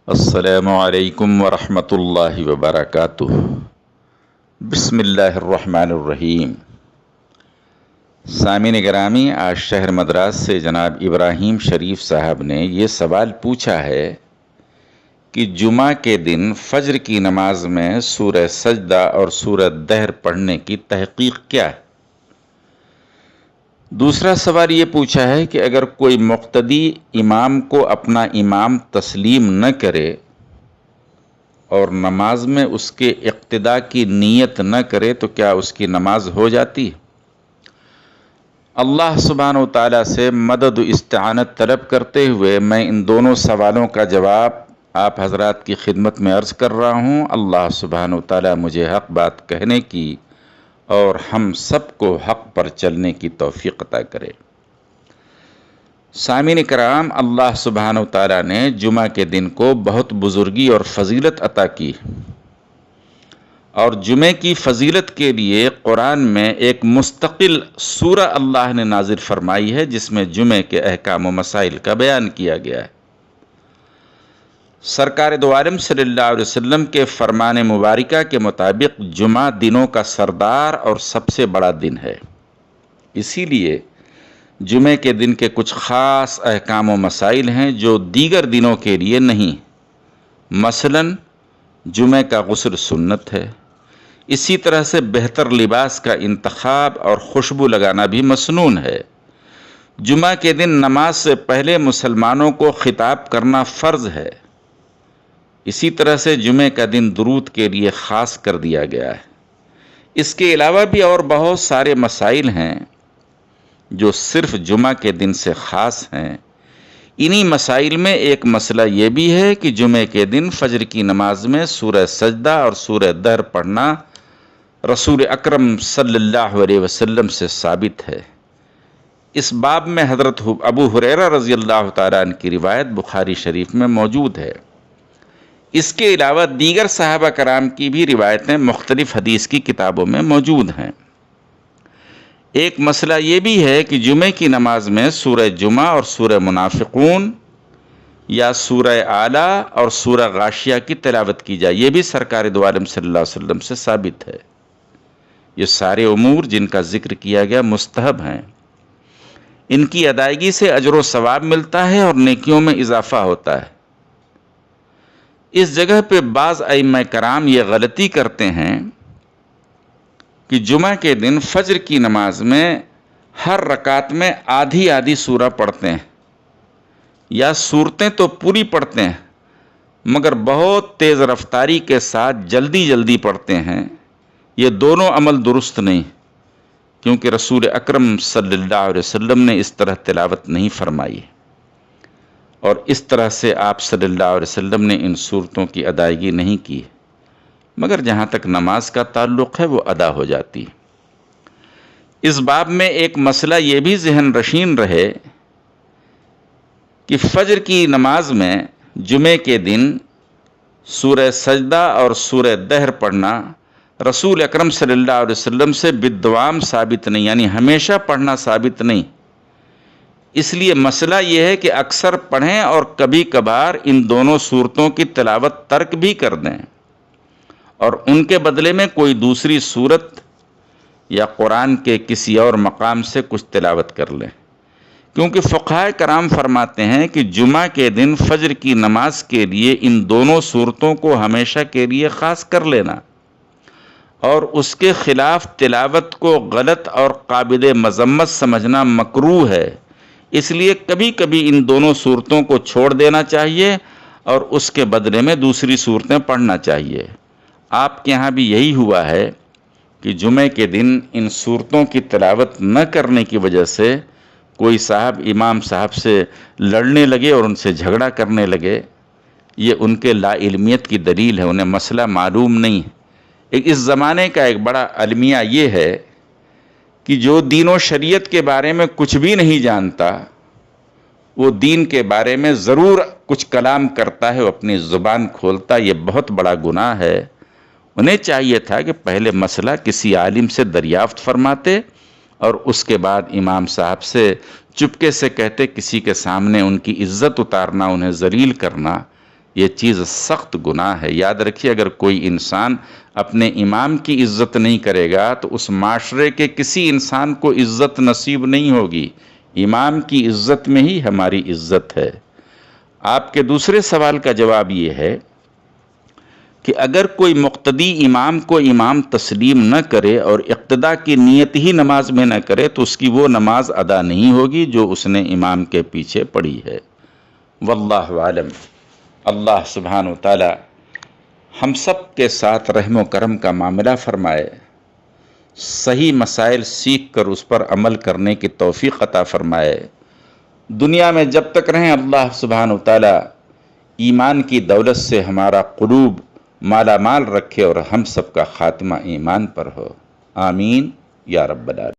السلام علیکم ورحمۃ اللہ وبرکاتہ۔ بسم اللہ الرحمن الرحیم۔ سامعین گرامی، آج شہر مدراس سے جناب ابراہیم شریف صاحب نے یہ سوال پوچھا ہے کہ جمعہ کے دن فجر کی نماز میں سورہ سجدہ اور سورہ دہر پڑھنے کی تحقیق کیا ہے؟ دوسرا سوال یہ پوچھا ہے کہ اگر کوئی مقتدی امام کو اپنا امام تسلیم نہ کرے اور نماز میں اس کے اقتداء کی نیت نہ کرے تو کیا اس کی نماز ہو جاتی ہے؟ اللہ سبحانہ و تعالیٰ سے مدد و استعانت طلب کرتے ہوئے میں ان دونوں سوالوں کا جواب آپ حضرات کی خدمت میں عرض کر رہا ہوں۔ اللہ سبحانہ و تعالیٰ مجھے حق بات کہنے کی اور ہم سب کو حق پر چلنے کی توفیق عطا کرے۔ سامعین کرام، اللہ سبحانہ و تعالیٰ نے جمعہ کے دن کو بہت بزرگی اور فضیلت عطا کی، اور جمعے کی فضیلت کے لیے قرآن میں ایک مستقل سورہ اللہ نے نازل فرمائی ہے جس میں جمعے کے احکام و مسائل کا بیان کیا گیا ہے۔ سرکار دو عالم صلی اللہ علیہ وسلم کے فرمان مبارکہ کے مطابق جمعہ دنوں کا سردار اور سب سے بڑا دن ہے، اسی لیے جمعے کے دن کے کچھ خاص احکام و مسائل ہیں جو دیگر دنوں کے لیے نہیں۔ مثلاً جمعے کا غسل سنت ہے، اسی طرح سے بہتر لباس کا انتخاب اور خوشبو لگانا بھی مسنون ہے۔ جمعہ کے دن نماز سے پہلے مسلمانوں کو خطاب کرنا فرض ہے، اسی طرح سے جمعے کا دن درود کے لیے خاص کر دیا گیا ہے۔ اس کے علاوہ بھی اور بہت سارے مسائل ہیں جو صرف جمعہ کے دن سے خاص ہیں۔ انہی مسائل میں ایک مسئلہ یہ بھی ہے کہ جمعے کے دن فجر کی نماز میں سورہ سجدہ اور سورہ دہر پڑھنا رسول اکرم صلی اللہ علیہ وسلم سے ثابت ہے۔ اس باب میں حضرت ابو ہریرہ رضی اللہ تعالیٰ عنہ کی روایت بخاری شریف میں موجود ہے۔ اس کے علاوہ دیگر صحابہ کرام کی بھی روایتیں مختلف حدیث کی کتابوں میں موجود ہیں۔ ایک مسئلہ یہ بھی ہے کہ جمعے کی نماز میں سورہ جمعہ اور سورہ منافقون یا سورہ اعلیٰ اور سورہ غاشیہ کی تلاوت کی جائے، یہ بھی سرکار دو عالم صلی اللہ علیہ وسلم سے ثابت ہے۔ یہ سارے امور جن کا ذکر کیا گیا مستحب ہیں، ان کی ادائیگی سے اجر و ثواب ملتا ہے اور نیکیوں میں اضافہ ہوتا ہے۔ اس جگہ پہ بعض ائمہ کرام یہ غلطی کرتے ہیں کہ جمعہ کے دن فجر کی نماز میں ہر رکعت میں آدھی آدھی سورہ پڑھتے ہیں، یا صورتیں تو پوری پڑھتے ہیں مگر بہت تیز رفتاری کے ساتھ جلدی جلدی پڑھتے ہیں۔ یہ دونوں عمل درست نہیں، کیونکہ رسول اکرم صلی اللہ علیہ وسلم نے اس طرح تلاوت نہیں فرمائی، اور اس طرح سے آپ صلی اللہ علیہ وسلم نے ان صورتوں کی ادائیگی نہیں کی، مگر جہاں تک نماز کا تعلق ہے وہ ادا ہو جاتی۔ اس باب میں ایک مسئلہ یہ بھی ذہن نشین رہے کہ فجر کی نماز میں جمعے کے دن سورہ سجدہ اور سورہ دہر پڑھنا رسول اکرم صلی اللہ علیہ وسلم سے بالدوام ثابت نہیں، یعنی ہمیشہ پڑھنا ثابت نہیں۔ اس لیے مسئلہ یہ ہے کہ اکثر پڑھیں اور کبھی کبھار ان دونوں صورتوں کی تلاوت ترک بھی کر دیں اور ان کے بدلے میں کوئی دوسری صورت یا قرآن کے کسی اور مقام سے کچھ تلاوت کر لیں، کیونکہ فقہائے کرام فرماتے ہیں کہ جمعہ کے دن فجر کی نماز کے لیے ان دونوں صورتوں کو ہمیشہ کے لیے خاص کر لینا اور اس کے خلاف تلاوت کو غلط اور قابل مذمت سمجھنا مکروہ ہے۔ اس لیے کبھی کبھی ان دونوں صورتوں کو چھوڑ دینا چاہیے اور اس کے بدلے میں دوسری صورتیں پڑھنا چاہیے۔ آپ کے یہاں بھی یہی ہوا ہے کہ جمعے کے دن ان صورتوں کی تلاوت نہ کرنے کی وجہ سے کوئی صاحب امام صاحب سے لڑنے لگے اور ان سے جھگڑا کرنے لگے۔ یہ ان کے لا علمیت کی دلیل ہے، انہیں مسئلہ معلوم نہیں۔ اس زمانے کا ایک بڑا المیہ یہ ہے کہ جو دین و شریعت کے بارے میں کچھ بھی نہیں جانتا وہ دین کے بارے میں ضرور کچھ کلام کرتا ہے، وہ اپنی زبان کھولتا، یہ بہت بڑا گناہ ہے۔ انہیں چاہیے تھا کہ پہلے مسئلہ کسی عالم سے دریافت فرماتے اور اس کے بعد امام صاحب سے چپکے سے کہتے، کسی کے سامنے ان کی عزت اتارنا، انہیں ذلیل کرنا، یہ چیز سخت گناہ ہے۔ یاد رکھیے، اگر کوئی انسان اپنے امام کی عزت نہیں کرے گا تو اس معاشرے کے کسی انسان کو عزت نصیب نہیں ہوگی۔ امام کی عزت میں ہی ہماری عزت ہے۔ آپ کے دوسرے سوال کا جواب یہ ہے کہ اگر کوئی مقتدی امام کو امام تسلیم نہ کرے اور اقتداء کی نیت ہی نماز میں نہ کرے تو اس کی وہ نماز ادا نہیں ہوگی جو اس نے امام کے پیچھے پڑھی ہے۔ واللہ عالم۔ اللہ سبحانہ و تعالی ہم سب کے ساتھ رحم و کرم کا معاملہ فرمائے، صحیح مسائل سیکھ کر اس پر عمل کرنے کی توفیق عطا فرمائے۔ دنیا میں جب تک رہیں اللہ سبحانہ و تعالی ایمان کی دولت سے ہمارا قلوب مالا مال رکھے اور ہم سب کا خاتمہ ایمان پر ہو۔ آمین یا رب العالمین۔